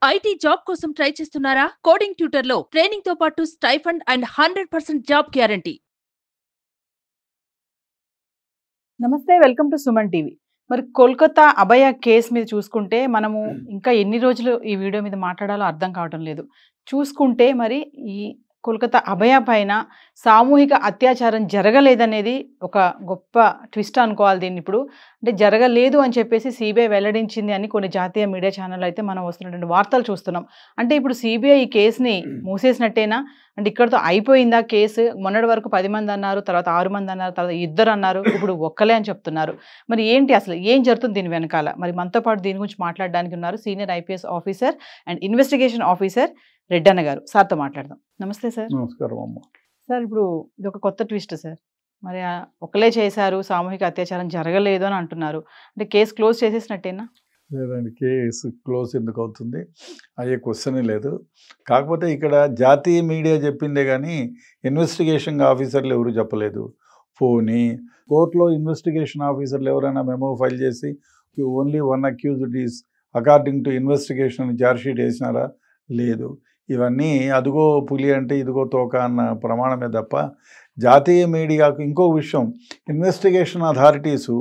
IT job కోసం try చేస్తున్నారా? Coding ట్యూటర్లో training తో పాటు స్టైఫండ్ అండ్ 100% జాబ్ గ్యారంటీ. నమస్తే, వెల్కమ్ టు సుమన్ టీవీ. మరి కోల్కతా అభయ కేసు మీద చూసుకుంటే మనము ఇంకా ఎన్ని రోజులు ఈ వీడియో మీద మాట్లాడాలో అర్థం కావటం లేదు. చూసుకుంటే మరి ఈ కోల్కతా అభయ పైన సామూహిక అత్యాచారం జరగలేదనేది ఒక గొప్ప ట్విస్ట్ అనుకోవాలి దీన్ని. ఇప్పుడు అంటే జరగలేదు అని చెప్పేసి సిబిఐ వెల్లడించింది అని కొన్ని జాతీయ మీడియా ఛానల్ అయితే మనం వస్తున్నటువంటి వార్తలు చూస్తున్నాం. అంటే ఇప్పుడు సిబిఐ ఈ కేసుని మూసేసినట్టేనా? అంటే ఇక్కడతో అయిపోయిందా కేసు? మొన్నటి వరకు 10 మంది అన్నారు, తర్వాత 6 మంది అన్నారు, తర్వాత 2 అన్నారు, ఇప్పుడు ఒక్కలే అని చెప్తున్నారు. మరి ఏంటి అసలు ఏం జరుగుతుంది దీని వెనకాల? మరి మనతో పాటు దీని గురించి మాట్లాడడానికి ఉన్నారు senior IPS officer and investigation officer Reddanna గారు. సార్తో మాట్లాడదాం. నమస్తే సార్. నమస్కారం అమ్మ. సార్, ఇప్పుడు ఇది ఒక కొత్త ట్విస్ట్ సార్. మరి ఒకలే చేశారు, సామూహిక అత్యాచారం జరగలేదు అని అంటున్నారు. అంటే కేసు క్లోజ్ చేసేసినట్టేనా? లేదండి, కేసు క్లోజ్ ఎందుకు అవుతుంది అయ్యే క్వశ్చనే లేదు. కాకపోతే ఇక్కడ జాతీయ మీడియా చెప్పిందే కానీ ఇన్వెస్టిగేషన్ ఆఫీసర్లు ఎవరు చెప్పలేదు. పోనీ కోర్టులో ఇన్వెస్టిగేషన్ ఆఫీసర్లు ఎవరైనా మెమో ఫైల్ చేసి only 1 accused is according to investigation chargesheet వేసినారా? లేదు. ఇవన్నీ అదుగో పులి అంటే ఇదిగో తోక అన్న ప్రమాణమే తప్ప జాతీయ మీడియాకు ఇంకో విషయం, ఇన్వెస్టిగేషన్ అథారిటీసు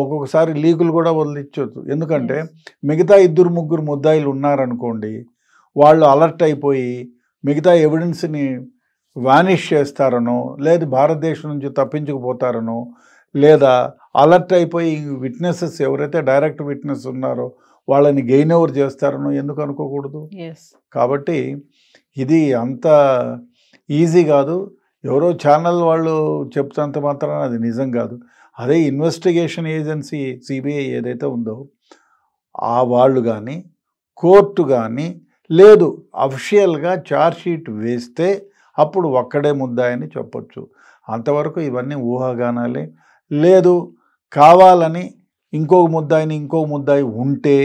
ఒక్కొక్కసారి లీకులు కూడా వదిలించవచ్చు. ఎందుకంటే మిగతా 2-3 ముద్దాయిలు ఉన్నారనుకోండి, వాళ్ళు అలర్ట్ అయిపోయి మిగతా ఎవిడెన్స్ని వానిష్ చేస్తారనో, లేదు భారతదేశం నుంచి తప్పించుకుపోతారనో, లేదా అలర్ట్ అయిపోయి విట్నెసెస్ ఎవరైతే డైరెక్ట్ విట్నెస్ ఉన్నారో వాళ్ళని గెయిన్ ఓవర్ చేస్తారనో ఎందుకు అనుకోకూడదు? కాబట్టి ఇది అంత ఈజీ కాదు. ఎవరో ఛానల్ వాళ్ళు చెప్తున్నంత మాత్రాన అది నిజం కాదు. అదే ఇన్వెస్టిగేషన్ ఏజెన్సీ సిబిఐ ఏదైతే ఉందో ఆ వాళ్ళు కానీ కోర్టు కానీ లేదు అఫిషియల్గా ఛార్జ్షీట్ వేస్తే అప్పుడు ఒక్కడే ముద్దాయని చెప్పొచ్చు. అంతవరకు ఇవన్నీ ఊహాగానాలే. లేదు కావాలని ఇంకో ముద్దాయి ఉంటే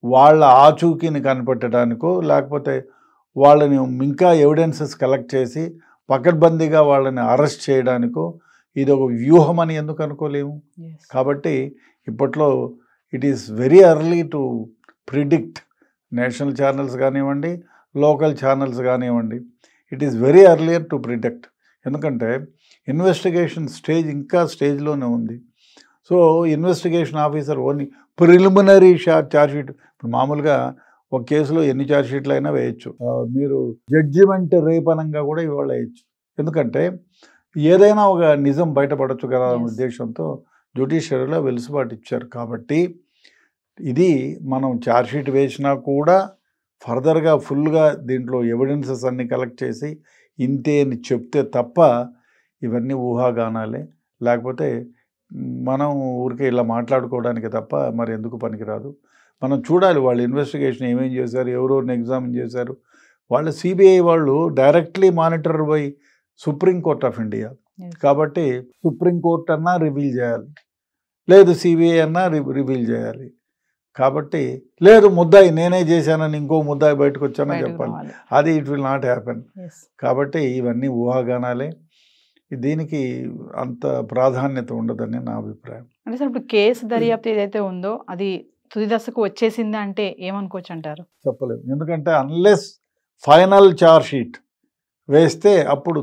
వాళ్ళ ఆచూకీని కనిపెట్టడానికో, లేకపోతే వాళ్ళని ఇంకా ఎవిడెన్సెస్ కలెక్ట్ చేసి పకడ్బందీగా వాళ్ళని అరెస్ట్ చేయడానికో ఇది ఒక వ్యూహం అని ఎందుకు అనుకోలేము? కాబట్టి ఇప్పట్లో it is very early to predict. National channels కానివ్వండి, లోకల్ ఛానల్స్ కానివ్వండి, it is very earlier to predict. ఎందుకంటే ఇన్వెస్టిగేషన్ ఇంకా స్టేజ్లోనే ఉంది. So investigation officer only preliminary chargesheet. ఇప్పుడు మామూలుగా ఒక కేసులో ఎన్ని ఛార్జ్షీట్లు అయినా వేయచ్చు. మీరు జడ్జిమెంట్ రేపనంగా కూడా ఇవాళ వేయచ్చు. ఎందుకంటే ఏదైనా ఒక నిజం బయటపడవచ్చు కదా ఉద్దేశంతో జ్యుడిషియరీలో వెలుసుబాటు ఇచ్చారు. కాబట్టి ఇది మనం ఛార్జ్షీట్ వేసినా కూడా ఫర్దర్గా ఫుల్గా దీంట్లో ఎవిడెన్సెస్ అన్నీ కలెక్ట్ చేసి ఇంతే అని చెప్తే తప్ప ఇవన్నీ ఊహాగానాలే. లేకపోతే మనం ఊరికే ఇలా మాట్లాడుకోవడానికి తప్ప మరి ఎందుకు పనికిరాదు. మనం చూడాలి వాళ్ళు ఇన్వెస్టిగేషన్ ఏమేం చేశారు, ఎవరెవరిని ఎగ్జామిన్ చేశారు. వాళ్ళు సిబిఐ వాళ్ళు directly monitor by Supreme Court of India. కాబట్టి సుప్రీంకోర్టు అన్నా రివీల్ చేయాలి, లేదు సిబిఐ అన్నా రివీల్ చేయాలి. కాబట్టి లేదు ముద్దాయి నేనే చేశానని ఇంకో ముద్దాయి బయటకు వచ్చానని చెప్పాలి. అది ఇట్ విల్ నాట్ హ్యాపెన్. కాబట్టి ఇవన్నీ ఊహాగానాలే. దీనికి అంత ప్రాధాన్యత ఉండదని నా అభిప్రాయం. అంటే సార్, ఇప్పుడు కేసు దర్యాప్తు ఏదైతే ఉందో అది తుది దశకు వచ్చేసింది అంటే ఏమనుకోవచ్చు అంటారు? చెప్పలేము. ఎందుకంటే అన్లెస్ ఫైనల్ ఛార్జ్షీట్ వేస్తే అప్పుడు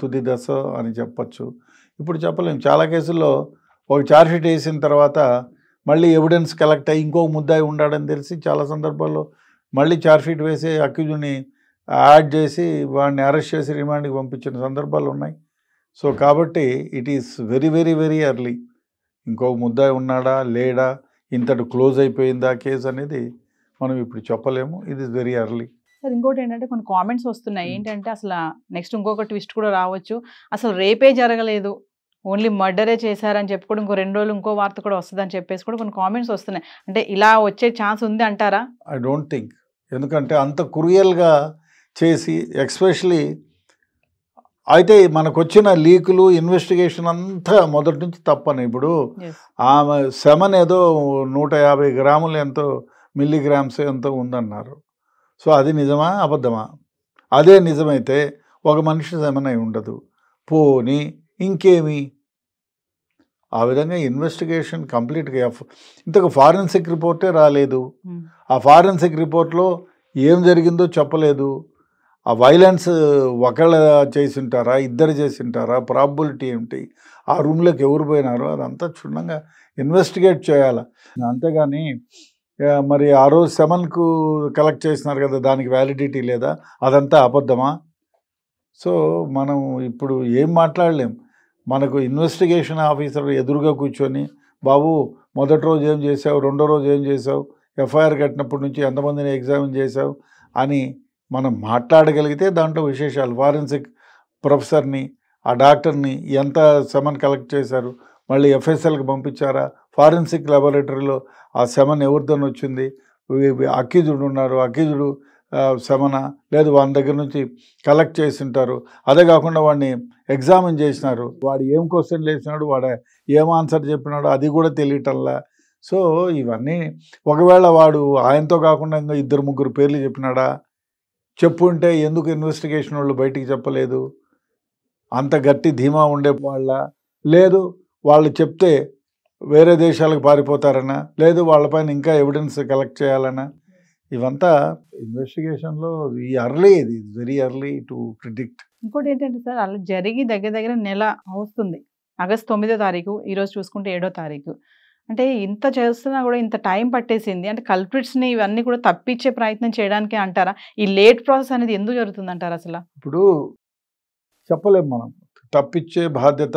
తుది దశ అని చెప్పచ్చు. ఇప్పుడు చెప్పలేము. చాలా కేసుల్లో ఒక ఛార్జ్షీట్ వేసిన తర్వాత మళ్ళీ ఎవిడెన్స్ కలెక్ట్ అయ్యి ఇంకో ముద్దాయి ఉండాడని తెలిసి చాలా సందర్భాల్లో మళ్ళీ ఛార్జ్షీట్ వేసి అక్యూజ్ని యాడ్ చేసి వాడిని అరెస్ట్ చేసి రిమాండ్కి పంపించిన సందర్భాలు ఉన్నాయి. సో కాబట్టి it is very very very early. ఇంకో ముద్దాయి ఉన్నాడా లేడా, ఇంతటి క్లోజ్ అయిపోయిందా కేసు అనేది మనం ఇప్పుడు చెప్పలేము. It is very early. Sir, ఇంకోటి ఏంటంటే కొన్ని కామెంట్స్ వస్తున్నాయి. ఏంటంటే అసలు నెక్స్ట్ ఇంకొక ట్విస్ట్ కూడా రావచ్చు. అసలు రేపే జరగలేదు, ఓన్లీ మర్డరే చేశారని చెప్పి కూడా ఇంకో 2 రోజులు ఇంకో వార్త కూడా వస్తుందని చెప్పేసి కూడా కొన్ని కామెంట్స్ వస్తున్నాయి. అంటే ఇలా వచ్చే ఛాన్స్ ఉంది అంటారా? I don't think. ఎందుకంటే అంత క్రూయల్గా చేసి ఎక్స్పెషలీ అయితే మనకు వచ్చిన లీకులు ఇన్వెస్టిగేషన్ అంతా మొదటి నుంచి తప్పని. ఇప్పుడు ఆమె సెమన్ ఏదో 150 గ్రాములు ఎంతో మిల్లీగ్రామ్స్ ఎంతో ఉందన్నారు. సో అది నిజమా అబద్ధమా? అదే నిజమైతే ఒక మనిషి సెమన్ అయి ఉండదు. పోనీ ఇంకేమి? ఆ విధంగా ఇన్వెస్టిగేషన్ కంప్లీట్గా ఇంతకు ఫారెన్సిక్ రిపోర్టే రాలేదు. ఆ ఫారెన్సిక్ రిపోర్ట్లో ఏం జరిగిందో చెప్పలేదు. ఆ వైలెన్స్ ఒకళ్ళ చేసింటారా, ఇద్దరు చేసింటారా, ప్రాబబిలిటీ ఏమిటి, ఆ రూమ్లోకి ఎవరు పోయినారో అదంతా క్షుణ్ణంగా ఇన్వెస్టిగేట్ చేయాలి. అంతేగాని మరి ఆ రోజు సెమన్కు కలెక్ట్ చేసినారు కదా, దానికి వ్యాలిడిటీ లేదా, అదంతా అబద్ధమా? సో మనం ఇప్పుడు ఏం మాట్లాడలేం. మనకు ఇన్వెస్టిగేషన్ ఆఫీసర్ ఎదురుగా కూర్చొని, బాబు మొదటి రోజు ఏం చేసావు, రెండో రోజు ఏం చేసావు, ఎఫ్ఐఆర్ కట్టినప్పటి నుంచి ఎంతమందిని ఎగ్జామిన్ చేసావు అని మనం మాట్లాడగలిగితే దాంట్లో విశేషాలు. ఫారెన్సిక్ ప్రొఫెసర్ని, ఆ డాక్టర్ని ఎంత సెమన్ కలెక్ట్ చేశారు, మళ్ళీ ఎఫ్ఎస్ఎల్కి పంపించారా, ఫారెన్సిక్ ల్యాబొరేటరీలో ఆ సెమన్ ఎవరిదని వచ్చింది, అక్యూజుడు ఉన్నారు, అక్యూజుడు సెమన లేదు వాని దగ్గర నుంచి కలెక్ట్ చేసి ఉంటారు. అదే కాకుండా వాడిని ఎగ్జామిన్ చేసినారు, వాడు ఏం క్వశ్చన్లు వేసినాడు, వాడు ఏం ఆన్సర్ చెప్పినాడు అది కూడా తెలియటంలా. సో ఇవన్నీ ఒకవేళ వాడు ఆయనతో కాకుండా ఇంకా 2-3 పేర్లు చెప్పినాడా, చెప్పుంటే ఎందుకు ఇన్వెస్టిగేషన్ వాళ్ళు బయటికి చెప్పలేదు? అంత గట్టి ధీమా ఉండే వాళ్ళ, లేదు వాళ్ళు చెప్తే వేరే దేశాలకు పారిపోతారనా, లేదు వాళ్ళపైన ఇంకా ఎవిడెన్స్ కలెక్ట్ చేయాలనా? ఇవంతా ఇన్వెస్టిగేషన్లో ఈ ఎర్లీ, ఇది వెరీ ఎర్లీ టు ప్రిడిక్ట్. ఇంకోటి ఏంటంటే సార్, అలా జరిగి దగ్గర నెల వస్తుంది. ఆగస్ట్ 9వ తారీఖు, ఈరోజు చూసుకుంటే 7వ తారీఖు. అంటే ఇంత చేస్తున్నా కూడా ఇంత టైం పట్టేసింది అంటే కల్ప్రిట్స్ని ఇవన్నీ కూడా తప్పించే ప్రయత్నం చేయడానికి అంటారా? ఈ లేట్ ప్రాసెస్ అనేది ఎందుకు జరుగుతుంది అంటారు అసలు? ఇప్పుడు చెప్పలేం మనం, తప్పించే బాధ్యత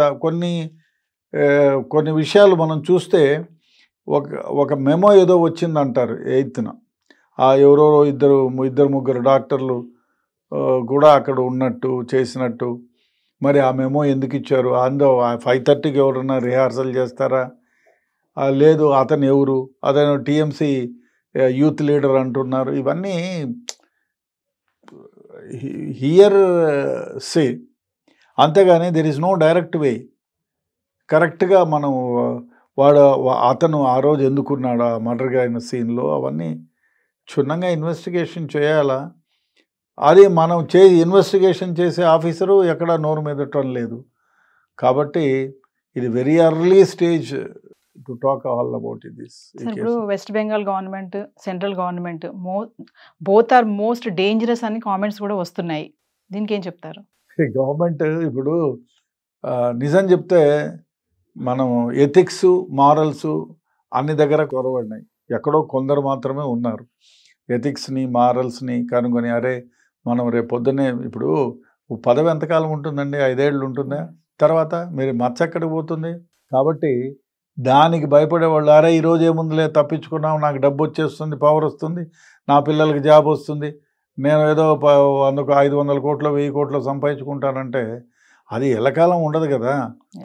కొన్ని విషయాలు మనం చూస్తే ఒక మెమో ఏదో వచ్చిందంటారు 8న, ఎవరెవరో ఇద్దరు ముగ్గురు డాక్టర్లు కూడా అక్కడ ఉన్నట్టు చేసినట్టు. మరి ఆ మెమో ఎందుకు ఇచ్చారు? 5:30కి ఎవరన్నా రిహార్సల్ చేస్తారా? లేదు అతను ఎవరు, అతను టీఎంసీ యూత్ లీడర్ అంటున్నారు. ఇవన్నీ హియర్ సే, అంతేగాని దెర్ ఈజ్ నో డైరెక్ట్ వే. కరెక్ట్గా మనం అతను ఆ రోజు ఎందుకున్నాడు ఆ మర్డర్ అయిన సీన్లో, అవన్నీ క్షుణ్ణంగా ఇన్వెస్టిగేషన్ చేయాలా. అది మనం ఇన్వెస్టిగేషన్ చేసే ఆఫీసరు ఎక్కడ నోరు మెదటం లేదు. కాబట్టి ఇది very early stage to talk all about this. ఇప్పుడు West Bengal government, central government both are most dangerous అని కామెంట్స్ కూడా వస్తున్నాయి. దీనికి ఏం చెప్తారు? గవర్నమెంట్ ఇప్పుడు నిజం చెప్తే మనం ఎథిక్స్, మారల్స్ అన్ని దగ్గర కొరవడినాయి. ఎక్కడో కొందరు మాత్రమే ఉన్నారు ఎథిక్స్ని, మారల్స్ని కనుగొని, అరే మనం రేపు పొద్దున్నే, ఇప్పుడు పదవి ఎంతకాలం ఉంటుందండి? 5 ఏళ్ళు ఉంటుందా? తర్వాత మీరు మచ్చ ఎక్కడికి పోతుంది? కాబట్టి దానికి భయపడేవాళ్ళు, అరే ఈరోజు ఏముందిలే తప్పించుకున్నాం, నాకు డబ్బు వచ్చేస్తుంది, పవర్ వస్తుంది, నా పిల్లలకి జాబ్ వస్తుంది, నేను ఏదో అందుకు 500 కోట్లు 1000 కోట్లు సంపాదించుకుంటానంటే అది ఎల్లకాలం ఉండదు కదా.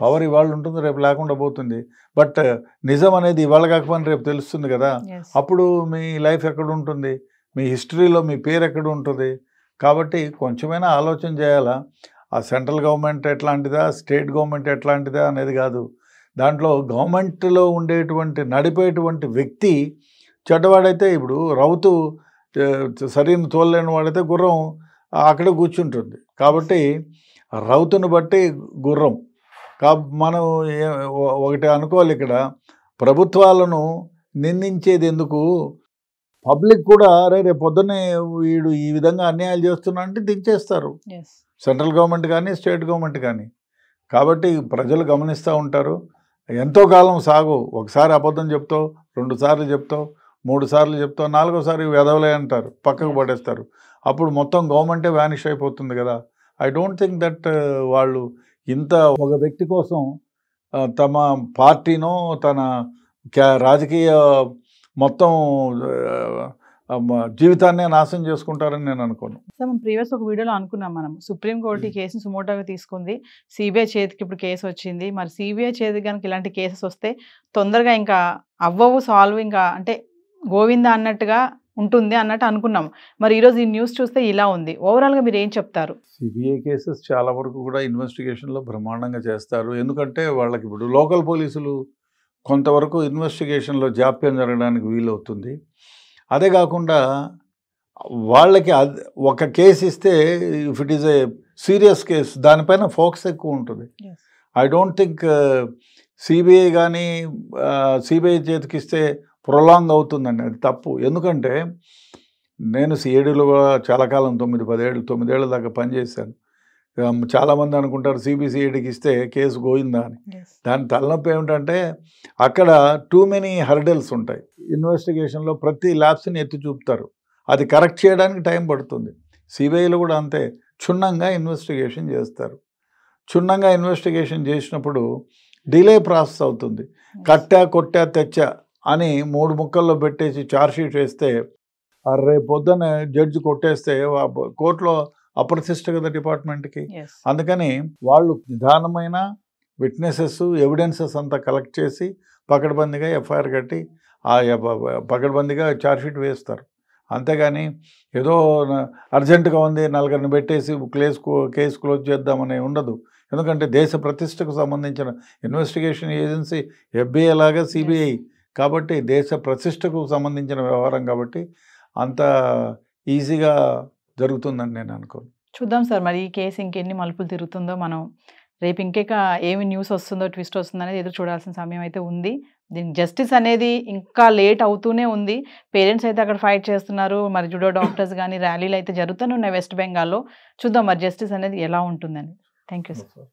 పవర్ ఇవాళ ఉంటుంది, రేపు లేకుండా పోతుంది. బట్ నిజం అనేది ఇవాళ కాకపోయినా రేపు తెలుస్తుంది కదా. అప్పుడు మీ లైఫ్ ఎక్కడ ఉంటుంది, మీ హిస్టరీలో మీ పేరు ఎక్కడ ఉంటుంది? కాబట్టి కొంచెమైనా ఆలోచన చేయాలా. ఆ సెంట్రల్ గవర్నమెంట్ ఎట్లాంటిదా, స్టేట్ గవర్నమెంట్ ఎట్లాంటిదా అనేది కాదు. దాంట్లో గవర్నమెంట్లో ఉండేటువంటి నడిపేటువంటి వ్యక్తి చెడ్డవాడైతే, ఇప్పుడు రౌతు సరైన తోలలేని వాడైతే గుర్రం అక్కడే కూర్చుంటుంది. కాబట్టి రౌతును బట్టి గుర్రం. మనం ఒకటి అనుకోవాలి, ఇక్కడ ప్రభుత్వాలను నిందించేది ఎందుకు? పబ్లిక్ కూడా అరే రేపు పొద్దున్నే వీడు ఈ విధంగా అన్యాయాలు చేస్తున్నా అంటే దించేస్తారు, సెంట్రల్ గవర్నమెంట్ కానీ స్టేట్ గవర్నమెంట్ కానీ. కాబట్టి ప్రజలు గమనిస్తూ ఉంటారు. ఎంతో కాలం సాగు, ఒకసారి అబద్ధం చెప్తావు, 2 సార్లు చెప్తావు, 3 సార్లు చెప్తావు, 4వసారి వెదవలే అంటారు, పక్కకు పడేస్తారు. అప్పుడు మొత్తం గవర్నమెంటే వ్యానిష్ అయిపోతుంది కదా. ఐ డోంట్ థింక్ దట్ వాళ్ళు ఇంత ఒక వ్యక్తి కోసం తమ పార్టీనో తన రాజకీయ మొత్తం జీవితాన్నే నాశనం చేసుకుంటారని నేను అనుకోను. మనం ప్రీవియస్ ఒక వీడియోలో అనుకున్నాం, మనం సుప్రీంకోర్టు ఈ కేసుని సుమోటోగా తీసుకుంది, సిబిఐ చేతికి ఇప్పుడు కేసు వచ్చింది. మరి సిబిఐ చేతికి కనుక ఇలాంటి కేసెస్ వస్తే తొందరగా ఇంకా అవ్వవు సాల్వ్, ఇంకా అంటే గోవిందా అన్నట్టుగా ఉంటుంది అన్నట్టు అనుకున్నాం. మరి ఈరోజు ఈ న్యూస్ చూస్తే ఇలా ఉంది. ఓవరాల్గా మీరు ఏం చెప్తారు? సిబిఐ కేసెస్ చాలా వరకు కూడా ఇన్వెస్టిగేషన్లో బ్రహ్మాండంగా చేస్తారు. ఎందుకంటే వాళ్ళకి ఇప్పుడు లోకల్ పోలీసులు కొంతవరకు ఇన్వెస్టిగేషన్లో జాప్యం జరగడానికి వీలవుతుంది. అదే కాకుండా వాళ్ళకి ఒక కేసు ఇస్తే if it is a serious case దానిపైన ఫోకస్ ఎక్కువ ఉంటుంది. ఐ డోంట్ థింక్ సిబిఐ కానీ సిబిఐ చేతికిస్తే ప్రొలాంగ్ అవుతుందండి, అది తప్పు. ఎందుకంటే నేను సిఐడిలో కూడా చాలా కాలం 9 ఏళ్ళ దాకా పనిచేశాను. చాలామంది అనుకుంటారు సిబిసిఐడికి ఇస్తే కేసు గోయిందా అని. దాని తలనొప్పి ఏమిటంటే అక్కడ టూ మెనీ హర్డల్స్ ఉంటాయి. ఇన్వెస్టిగేషన్లో ప్రతి ల్యాబ్స్ని ఎత్తి చూపుతారు, అది కరెక్ట్ చేయడానికి టైం పడుతుంది. సిబిఐలో కూడా అంతే, క్షుణ్ణంగా ఇన్వెస్టిగేషన్ చేస్తారు. క్షుణ్ణంగా ఇన్వెస్టిగేషన్ చేసినప్పుడు డిలే ప్రాసెస్ అవుతుంది. కట్టా కొట్టా తెచ్చా అని 3 ముక్కల్లో పెట్టేసి ఛార్జ్షీట్ వేస్తే రేపు పొద్దున్న జడ్జి కొట్టేస్తే కోర్టులో అప్రతిష్ట కదా డిపార్ట్మెంట్కి. అందుకని వాళ్ళు నిదానమైన విట్నెసెస్ ఎవిడెన్సెస్ అంతా కలెక్ట్ చేసి పకడ్బందీగా ఎఫ్ఐఆర్ కట్టి పకడ్బందీగా ఛార్జ్షీట్ వేస్తారు. అంతేగాని ఏదో అర్జెంటుగా ఉంది 4 పెట్టేసి కేసు క్లోజ్ చేద్దామని ఉండదు. ఎందుకంటే దేశ ప్రతిష్టకు సంబంధించిన ఇన్వెస్టిగేషన్ ఏజెన్సీ FBI లాగా సిబిఐ కాబట్టి దేశ ప్రతిష్టకు సంబంధించిన వ్యవహారం కాబట్టి అంత ఈజీగా జరుగుతుందని నేను అనుకోను. చూద్దాం సార్, మరి ఈ కేసు ఇంకెన్ని మలుపులు తిరుగుతుందో మనం రేపు ఇంకేక ఏమి న్యూస్ వస్తుందో, ట్విస్ట్ వస్తుందో అనేది ఎదురు చూడాల్సిన సమయం అయితే ఉంది. దీనికి జస్టిస్ అనేది ఇంకా లేట్ అవుతూనే ఉంది. పేరెంట్స్ అయితే అక్కడ ఫైట్ చేస్తున్నారు, మరి జుడో డాక్టర్స్ కానీ ర్యాలీలు అయితే జరుగుతూనే ఉన్నాయి వెస్ట్ బెంగాల్లో. చూద్దాం మరి జస్టిస్ అనేది ఎలా ఉంటుందని. Thank you sir.